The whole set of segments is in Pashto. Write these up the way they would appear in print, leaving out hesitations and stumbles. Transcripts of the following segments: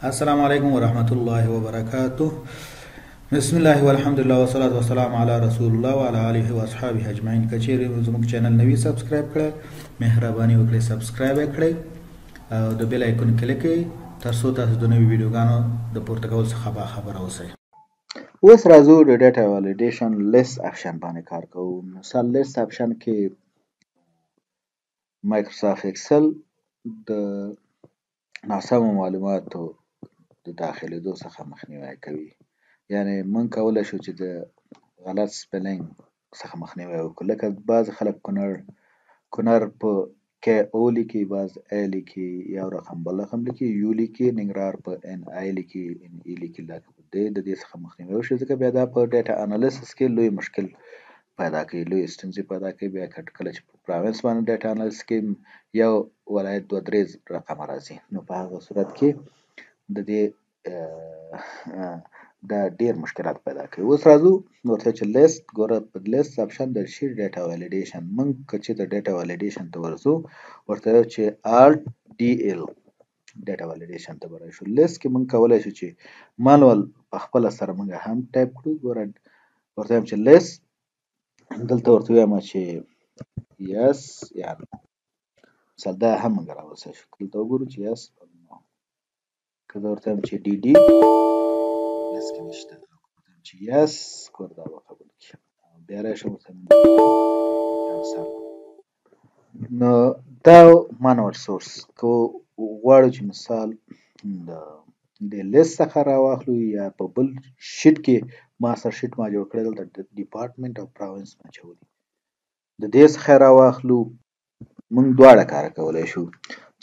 السلام عليكم ورحمة الله وبركاته. بسم الله والحمد لله والصلاة والسلام على رسول الله وعلى آله وأصحابه أجمعين. کچېرې زموږ چینل نوی سبسکرایب کړئ، مهرباني وکړئ سبسکرایب یې کړئ او د بیل آیکون کلیک کړئ ترڅو تاسو د نوي ویډیوګانو د پورته کولو څخه باخبره اوسئ. اوس راځو د ډیټا والیډیشن لیست اپشن باندې کار کوو. مثال لیست اپشن کې مایکروسافت اکسل د ناسمو معلوماتو د داخلېدو څخه مخنیوی کوي. یعنی موږ کولی شو چې د غلط سپیلنګ څخه مخنیوی وکړو. لکه بعض خلک کونړ په کې او لیکي، بعض ای لیکي، یو رقم بل رقم لیکي، یو لیکي، ننګرهار په ان ای لیکي، ان ای لیکي. د دې څخه مخنیوی وشي ځکه بیا دا په ډیټا انالیسس کې لوی مشکل پیدا کوي، لوی ستونزې پیدا کوي. بیا کله چې په پراونس باندې ډیټا انالیسس کې یو ولایت دوه درې رقمه راځي، نو په هغه صورت کې د دې دا ډیر مشکلات پیدا کوي. اوس راځو ورته چې لیست ګوره په لیست اپشن د شي ډیټا والیډیشن. موږ که چې د ډیټا والیډیشن ته ورځو ورته چې الټ ډي ال ډیټا والیډیشن ته ورشو. لیست کې موږ کولای شو چې مانوال په خپل سره موږ هم ټایپ کړو. ګوره ورته چې لیست دلته ورته وایم چې یس یا مثلا دا هم موږ راوځي شو. دلته وګورو چې یس که زه ورته وایم چې ډي ډي لیست کې نشته، چې یس کور دا به قبول کړي. بیا راشم ورته نو دا مانوال سورس که غواړو چې مثال د لیست څخه راواخلو یا په بل شیټ کې ماستر شیټ ما جوړ کړی دلته ډیپارټمنټ او پراونس ما اچولی د دې څخه راواخلو. موږ دواړه کار کولی شو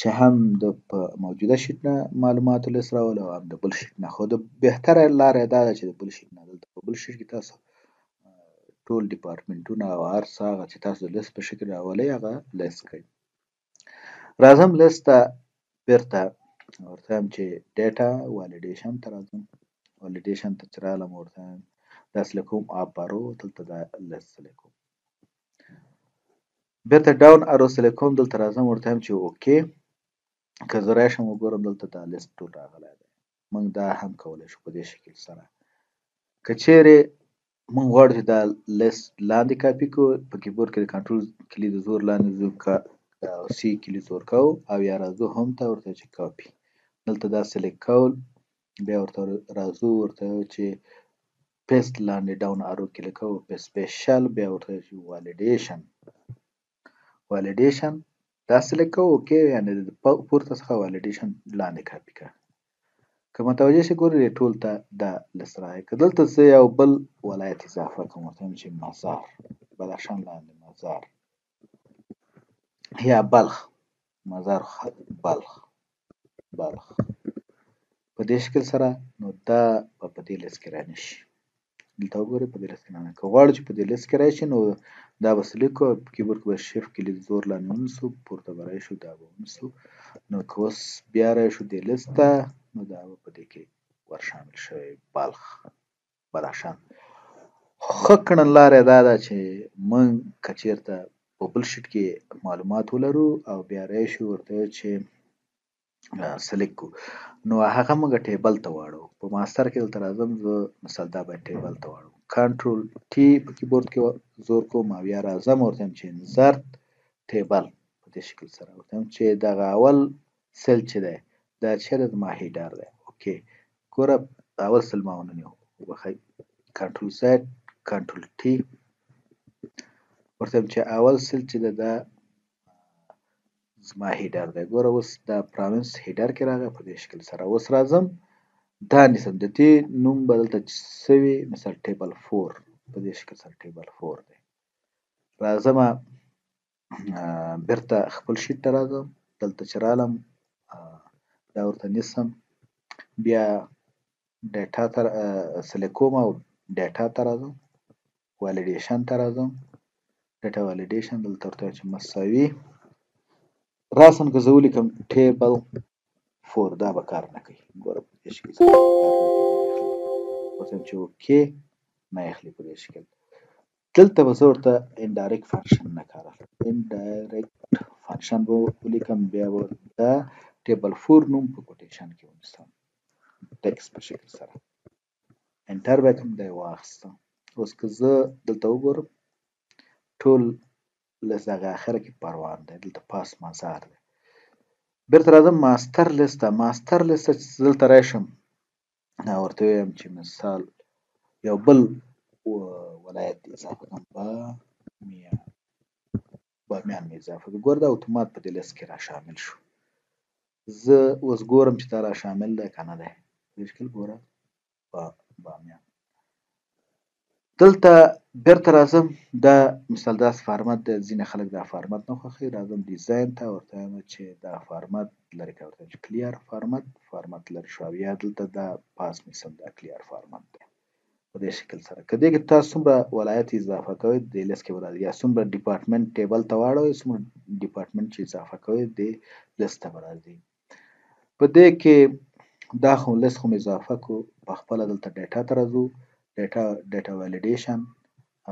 چې هم د په موجوده شیټ نه معلوماتو لیست راولو او هم د بل شیټ نه. خو د بهتره لاره دا ده چې د بل شیټ نه دلته په بل شیټ کې تاسو ټول ډیپارټمنټونه او هر څه هغه چې تاسو د لیست په شکل راولئ هغه لیست کړئ. راځم لیست ته بیرته ورته وایم چې ډیټا والیډیشن ته راځم. والیډیشن ته چې رالم ورته وایم دا سلیکټ کوم اپ بارو دلته دا لیست سلیکټ کوم. بیرته ډاون ارو سلیکټ کوم دلته راځم ورته وایم چې اوکې. که زه راشم وګورم دلته دا لیست ټول راغلی دی. موږ دا هم کولی شو په دې شکل سره. که چیرې موږ غواړو چې دا لیست لاندې کاپي کړو په کیبورډ کې د کنټرول کلي د زور لاندې ځو او سی کلي زور کوو او یا راځو هم ته ورته چې کاپي دلته دا سلیکټ کول بیا ورته راځو ورته چې پیسټ لاندې ډاون ارو کلیک کوو په سپیشل بیا ورته چې والیډیشن دا سلیکټ کوو اوکې. یعنی د پورته څخه والیډیشن لاندې کاپي کړه. که متوجه شئ ګورئ ټول ته دا لیست راغی. که دلته زه یو بل ولایت اضافه کړم ورته وایم چې مزار بدخشان لاندې مزار یا بلخ مزار بلخ په دې شکل سره نو دا په دې لیست کې رانشي. دلته وګورئ په دې لیست کې رانشي. که غواړو چې په دې لیست کې راشي نو دا به سلیکټ کوو په کیبورډ کې به شیفټ کلي زور لاندې ونیسو پورته به راشو دا به ونیسو. نو که اوس بیا راشو دې لیست ته نو دا به په دې کې ور شامل شوی بلخ بدخشان. ښه کړنلاره دا ده چې موږ که چېرته په بل شیټ کې معلومات ولرو او بیا راشو ورته چې سلیکټ کړو نو هغه موږ ټیبل ته واړو. په ماستر کې دلته راځم زه مثال دا باید ټیبل ته واړو. کنټرول ټي په کیبورډ کې زور کوم او یا راځم ورته وایم چې انسرت ټیبل په دې شکل سره ورته وایم چې دغه اول سیل چې دی دا چې دی زما هیډر دی. اوکې ګوره اول سیل ما ونه وبخئ کنټرول زد کنټرول ټي ورته وایم چې اول سیل چې دی دا زما هیډر دی. ګوره اوس دا پراونس هیډر کې راغی په دې شکل سره. اوس راځم دا نیسم د دې نوم به دلته څه وي مثلا ټیبل 4 په دې شکل سره ټیبل 4 دی. راځم بیرته خپل شیټ ته راځم دلته چې رالم دا ورته نیسم بیا ډیټا ته سلیکټ کوم او ډیټا ته راځم والیډیشن ته راځم ډیټا والیډیشن دلته ورته چې مساوي راسم که زه ولیکم ټیبل 4 دا به کار نه کوي. ګوره په دې شکل سره ورته چې اوکې نه اخلي په دې شکل. دلته به زه ورته انډایرکټ فانکشن نه کار اخلم. انډایرکټ فانکشن به ولیکم بیا به دا ټیبل 4 نوم په کوټیشن کې ونیسم. ټیکس په شکل سره انټر به کوم دی واخیستم. اوس که زه دلته وګورم ټول لیست هغه اخره کې پروان دی، دلته پاس مازار دی. بیرته راځم ماستر لیست ته. ماستر لیست ته چې دلته راشم ورته ووایم چې مثال یو بل ولایت اضافه کړم، بامیان مې اضافه کړ. ګوره دا اتومات په دې لیست کې را شامل شو. زه اوس ګورم چې دا را شامل دی که نه دی. په دې شکل ګوره بامیان. دلته بیرته راځم دا مثال داسې فارمت دی، ځینې خلک دا فارمت نه خوښوي. راځم ډیزاین ته ورته وایم چې دا فارمت لرې کړه، ورته وایم چې کلیر فارمت لرې شو، او یا دلته دا پاس میسم دا کلیر فارمت دی په دې شکل سره. که دې کې تاسو څومره ولایت اضافه کوئ دې لیست کې به راځي، یا څومره ډیپارټمنټ ټیبل ته واړوئ څومره ډیپارټمنټ چې اضافه کوئ دې لیست ته به راځي. په دې کې دا خو لیست خو مې اضافه کړو، په خپله دلته ډیټا ته راځو، ډیټا ولیډیشن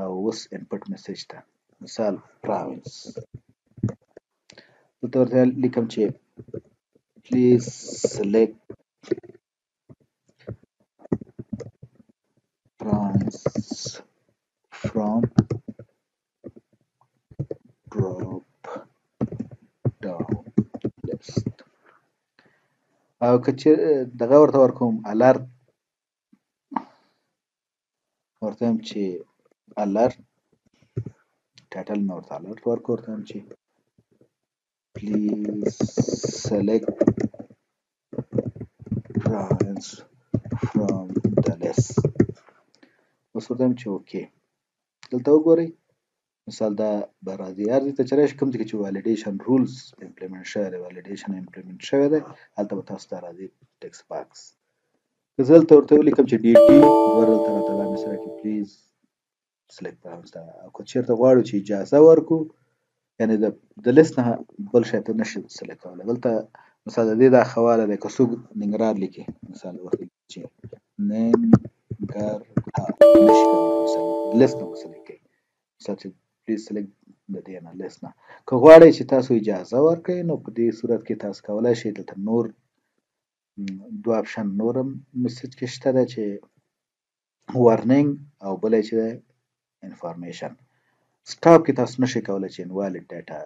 او اوس انپټ میسج ته. مثال پراوینس دلته ورته لیکم چې پلیز سلیکټ province from drop down list. او که چې دغه ورته ورکوم الرټ، ورته وایم چې الرټ ټایټل مې ورته الرټ ورکړ، ورته وایم چې پلیز سلیکټ province from the list. اوس ورته وایم چې اوکې. دلته وګورئ مثال دا به راځي. هر ځای ته چې راشي کوم ځای کې چې والیډیشن رولز امپلیمنټ شوی دی، والیډیشن امپلیمنټ شوی دی، هلته به تاسو ته راځي ټیکس باکس. که زه دلته ورته ولیکم چې ډي ټي، ګوره دلته راته دا مې سره کې پلیز سلیکټ پراونس ده. او که چېرته غواړو چې اجازه ورکړو یعنې د لیست نه بل شی ته نشي سلیکټ کولی، دلته مثال د دې دا ښه والی دی که څوک ننګرهار لیکي مثال ورته چې ننګرهار نشي کولی مثال لیست نه به سلیکټ کوي، مثال چې پلیز سلیکټ د دې نه لیست نه. که غواړئ چې تاسو اجازه ورکړئ نو په دې صورت کې تاسو کولی شئ دلته نور دوه اپشن نور هم میسج کې شته ده چې وارنینګ او بل یې چې دی انفارمیشن. سټاپ کې تاسو نشئ کولی چې انوالډ ډیټا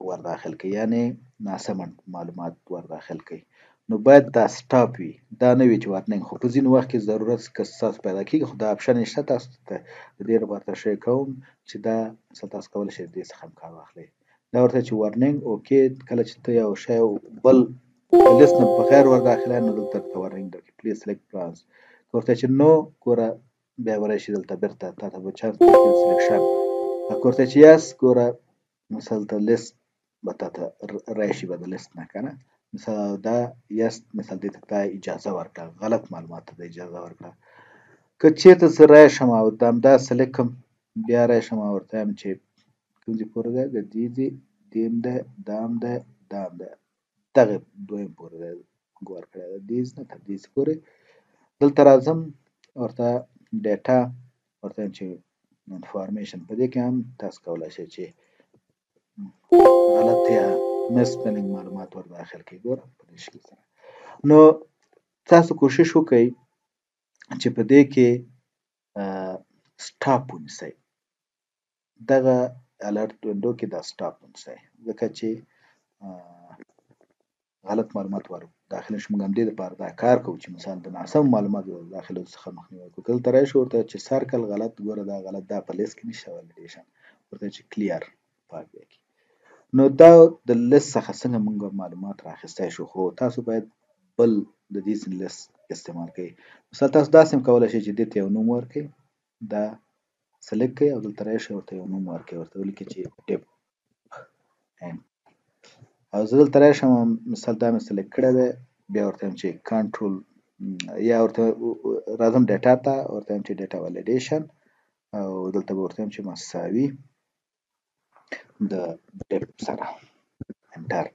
ور داخل کړئ، یعنې ناسمه معلومات ور داخل کړئ، نو باید دا سټاپ وي، دا نه وي چې وارنینګ. خو په ځینې وخت کې ضرورت که ستاسو پیدا کېږي خو دا اپشن یې شته، تاسو ته د دې لپاره تشریح کوم چې دا مثلا تاسو کولی شئ د دې څخه هم کار واخلئ. دا ورته چې وارنینګ اوکې، کله چې ته یو شی بل لیست نه بغیر ور داخلوي نو دلته درته وارنینګ درکوي پلیز سلیکټ پلانز. که ورته چې نو ګوره بیا به راشي دلته بېرته تا ته به چانس درکوي سلیکشن. که ورته چې یس ګوره مثال ته لیست به تا ته راشي به د لیست نه که نه مثال دا یس مثال دې ته دا اجازه ورکړه، غلط معلومات ته اجازه ورکړه. که چېرته زه راشم او د همدا سلیکټ کړم بیا راشم او ورته وایم چې کوم ځای پورې دی، د دې ځای دې هم دی دا هم دی دا هم دی، دغه دویم پورې دی ګور کړی دی، دې نه تر دې پورې. دلته راځم ورته ډیټا ورته وایم چې انفارمیشن، په دې کې هم تاسو کولی شئ چې غلط یا مسپلنګ معلومات ور داخل کړئ. ګوره په دې شکل سره. نو تاسو کوشش وکړئ چې په دې کې سټاپ ونیسئ، دغه الرټ وینډو کې دا سټاپ ونیسئ، ځکه چې غلط معلومات ور داخل شي. موږ همدې دپاره دا کار کوو چې مثلا د ناسم معلوماتو د داخلو څخه مخنیوی وکړو. که دلته راشو ورته چې سرکل غلط، ګوره دا غلط، دا په لیست کې نشته والیډیشن، ورته چې کلیر پاک دی. نو دا د لیست څخه څنګه موږ معلومات رااخیستی شو، خو تاسو باید بل د دې ځینې لیست استعمال کوئ. مثلا تاسو داسې هم کولی شئ چې دې ته یو نوم ورکړئ، دا سلیکټ کړئ او دلته راشئ ورته یو نوم ورکړئ، ورته ولیکئ چې ټیپ او زه دلته راشم مثال دا مې سلیکټ کړی دی، بیا ورته وایم چې کنټرول یا ورته راځم ډیټا ته، ورته وایم چې ډیټا والیډیشن او دلته به ورته وایم چې مساوي د ټیپ سره انټر.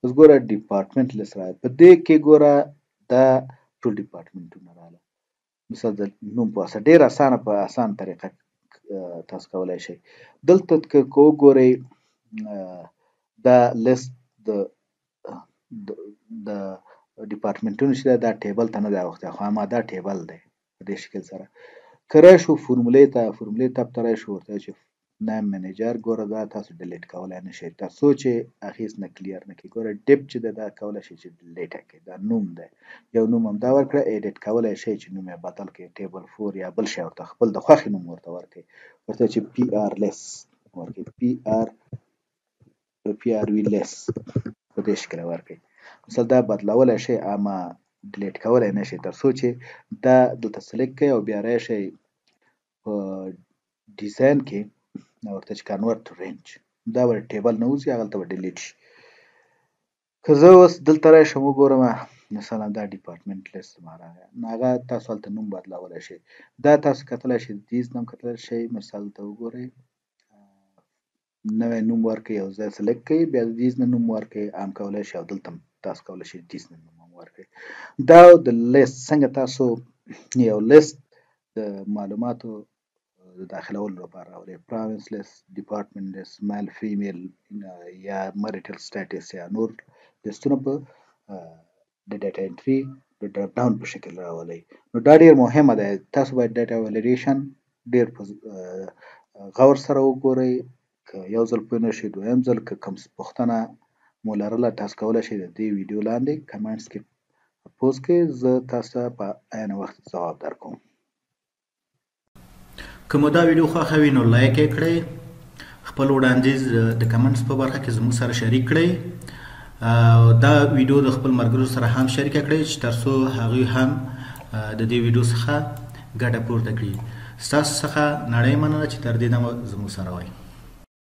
اوس ګوره ډیپارټمنټ لیست راغی، په دې کې ګوره دا ټول ډیپارټمنټونه راغله. مثال د نوم په واسطه ډېر اسانه په اسان طریقه تاسو کولی شئ. دلته که وګورئ دا لیست د ډیپارټمنټونو چې دا ټیبل ته نه دی اوښتی خو همدا ټیبل دی په دې شکل سره که راشو فورمولې ته ته راشو ورته چې نیم منیجر ګوره دا تاسو ډیلیټ کولی نه شئ تر څو چې هغې نه کلیر نه کړي ګوره ډیپ چې دی دا کولی شئ چې ډیلیټ یې کړئ دا نوم دی یو نوم همدا ورکړه ایډیټ کولی شئ چې نوم یې بدل کړئ ټیبل 4 یا بل شی ورته خپل د خوښې نوم ورته ورکړئ ورته چې پی آر لیس ورکړئ پی آر وی لیس په دې شکل ورکړئ مثلا دا بدلولی شئ اما ډیلیټ کولی نه شئ تر څو چې دا دلته سلیکټ کړئ او بیا راشئ په ډیزاین کې ورته چې کنورټ ټو رینج دا به ټیبل نه وځي هغلته به ډیلیټ شي که زه اوس دلته راشم وګورم مثلا دا ډیپارټمنټ لیست زما راغی نو هغه تاسو هلته نوم بدلولی شئ دا تاسو کتلی شئ دیز نوم کتلی شئ مثال ته وګورئ نوی نوم ورکړئ یو ځای سلیکټ کړئ بیا د دیز نه نوم ورکړئ عام کولی شئ او دلته تاسو کولی شئ دیز نه نوم ورکړئ دا د لیست څنګه تاسو یو لیست د معلوماتو د داخلولو لپاره راولئ پراوینس لیست ډیپارټمنټ لیست میل فیمیل یا مریټل سټیټس یا نور لیستونه په د ډیټا انټري د ډراپ ډاون په شکل راولئ نو دا ډېر مهمه ده تاسو باید ډیټا ولیډیشن ډېر په غور سره وګورئ که یو ځل پوه نه شئ دویم ځل که کوم پوښتنه مو لرله تاسو کولی شئ د دې ویډیو لاندې کمنټس کې پوسټ کړئ زه تاسو ته په عین وخت ځواب درکوم که مو دا ویډیو خوښوي نو لایک یې کړئ خپل وړاندیز د کمنټس په برخه کې زموږ سره شریک کړئ دا ویډیو د خپل ملګرو سره هم شریکه کړئ چې تر څو هغوی هم د دې ویډیو څخه ګټه پورته کړي ستاسو څخه نړۍ مننه چې تر دې دمه زموږ سره وئ